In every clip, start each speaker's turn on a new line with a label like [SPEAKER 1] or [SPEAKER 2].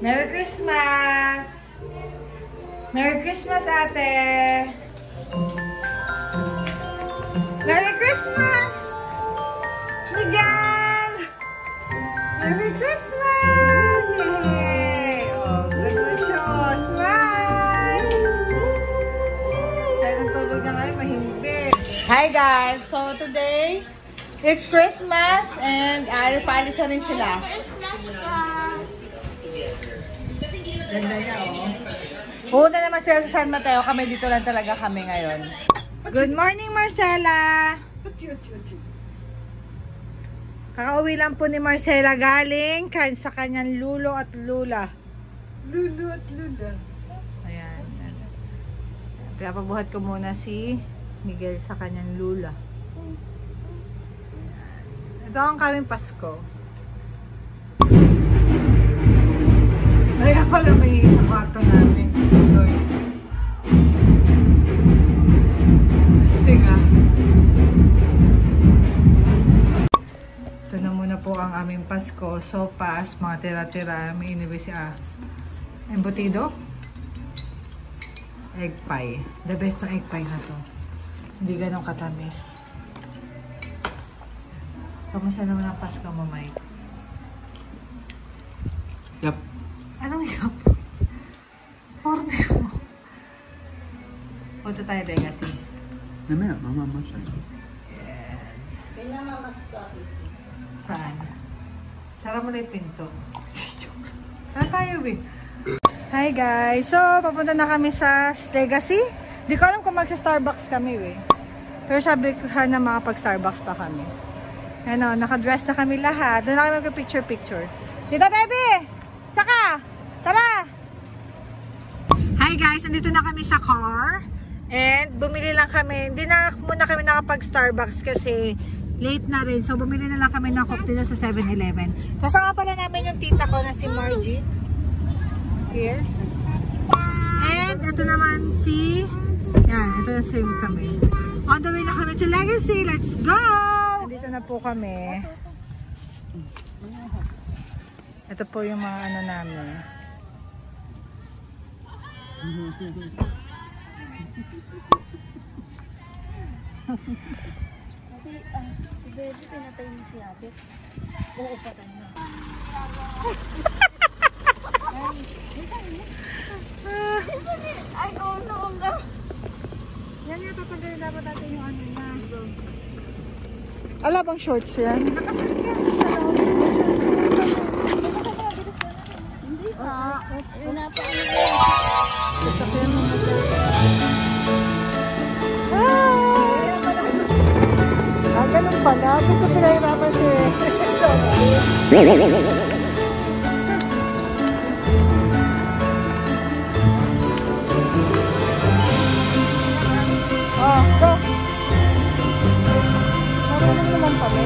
[SPEAKER 1] Merry Christmas! Merry Christmas, ate! Merry Christmas! Miguel! Merry Christmas! Yay! Oh, good wishes! Smile! Sayang tulog na kayo, mahimbing. Hi guys! So today, it's Christmas and paalis na rin sila. Ganda niya, oh. Una naman sila sa San Mateo. Kami dito lang talaga kami ngayon. Good morning, Marcela! Kakauwi lang po ni Marcela galing sa kanyang lulo at lula. Lulo at lula. Ayan. Pinapabuhat ko muna si Miguel sa kanyang lula. Ito ang kaming Pasko. Kaya pala may sa kwarto namin. Suloy. Astig ah. Ito na muna po ang aming Pasko. Sopas, mga tira-tira. May iniwi siya. Embutido. Egg pie. The best ng egg pie na to. Hindi ganun katamis. Kamusta naman ang Pasko mo, Mike?
[SPEAKER 2] Yup.
[SPEAKER 1] Anong yup? Order mo. Punta tayo, Legacy.
[SPEAKER 2] Namaya, mamamas siya.
[SPEAKER 1] Yes.
[SPEAKER 3] Kaya mamas ko ako isi.
[SPEAKER 1] Saan? Sara mo na yung pinto. Saan tayo, eh? Hi, guys. So, papunta na kami sa Legacy. Di ko alam kung magsa-Starbucks kami, eh. Pero sabi ko na makapag-Starbucks pa kami. Ano, nakadress na kami lahat. Doon na kami mag-picture-picture. Dito, baby! Saka! Tara! Hi guys, nandito na kami sa car. And bumili lang kami. Hindi na muna kami nakapag-Starbucks kasi late na rin. So bumili na lang kami ng cocktail sa 7-Eleven. Kasama pala namin yung tita ko na si Margie. Here. And ito naman si... Yan, ito na si kami. On the way na kami to Legacy. Let's go! Nandito na po kami. Ito po yung mga ano namin.
[SPEAKER 3] Baby, pinatay mo si ate. Oo, patay na. Ay, oh no, no.
[SPEAKER 1] Yan yung tatanggalin dapat natin yung ano na. Ala bang shorts yan?
[SPEAKER 3] Nakashorts yan. Hindi pa. Pinapaano yan.
[SPEAKER 1] Sasakyan mo na siya. Ganun pala. Gusto pinahirapan siya. Oh, go! Marunong naman kami.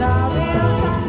[SPEAKER 1] Dami ang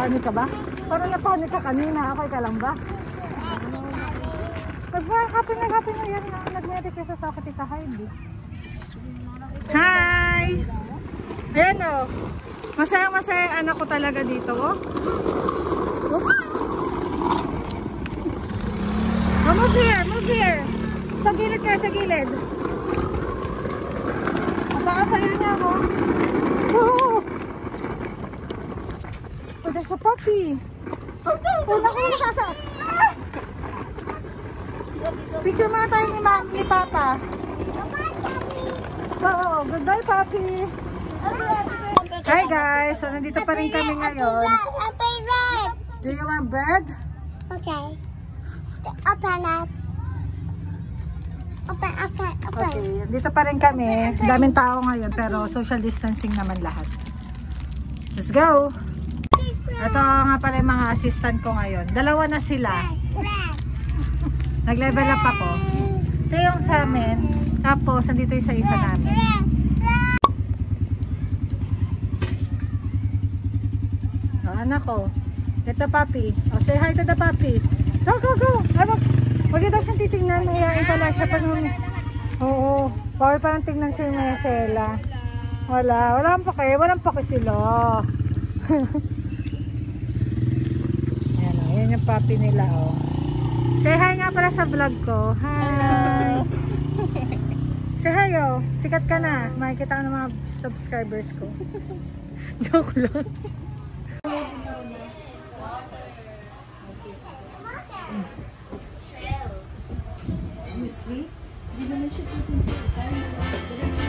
[SPEAKER 1] Panik ka ba? Parang napanik ka kanina. Okay ka lang ba? Happy na yan na. Nag-Merry Christmas ako Tita Heidi. Hi! Ayan o. Masayang-masaya ang anak ko talaga dito. Oh. Oops. Oh, move here. Sa gilid ka, sa gilid. Napakasaya niya ako. Oh! Oh, there's a puppy. Oh, naku, nasasa. Picture mga tayo ni Papa. Oo, goodbye, Papi. Hi, guys. So, nandito pa rin kami ngayon. Do you want bread?
[SPEAKER 3] Okay. Open it. Open.
[SPEAKER 1] Okay, dito pa rin kami. Daming tao ngayon, pero social distancing naman lahat. Let's go! Ito nga pala yung mga assistant ko ngayon. Dalawa na sila. Nag-level up ako. Ito yung sa amin. Tapos, nandito yung sa isa namin. Oh, anak ko. Ito, Papi. Oh, say hi to the Papi. Go! Ay, wag daw siyang titignan. Mayayain pala siya. Oo. Bawal pa lang tignan si Mesela. Walang paki sila. Ayan yung Papi nila, oh. Say hi nga pala sa vlog ko. Hi! Say hi, oh. Sikat ka na. Makikita ka ng mga subscribers ko. Joke lang.
[SPEAKER 3] You see? Hindi naman siya titignan.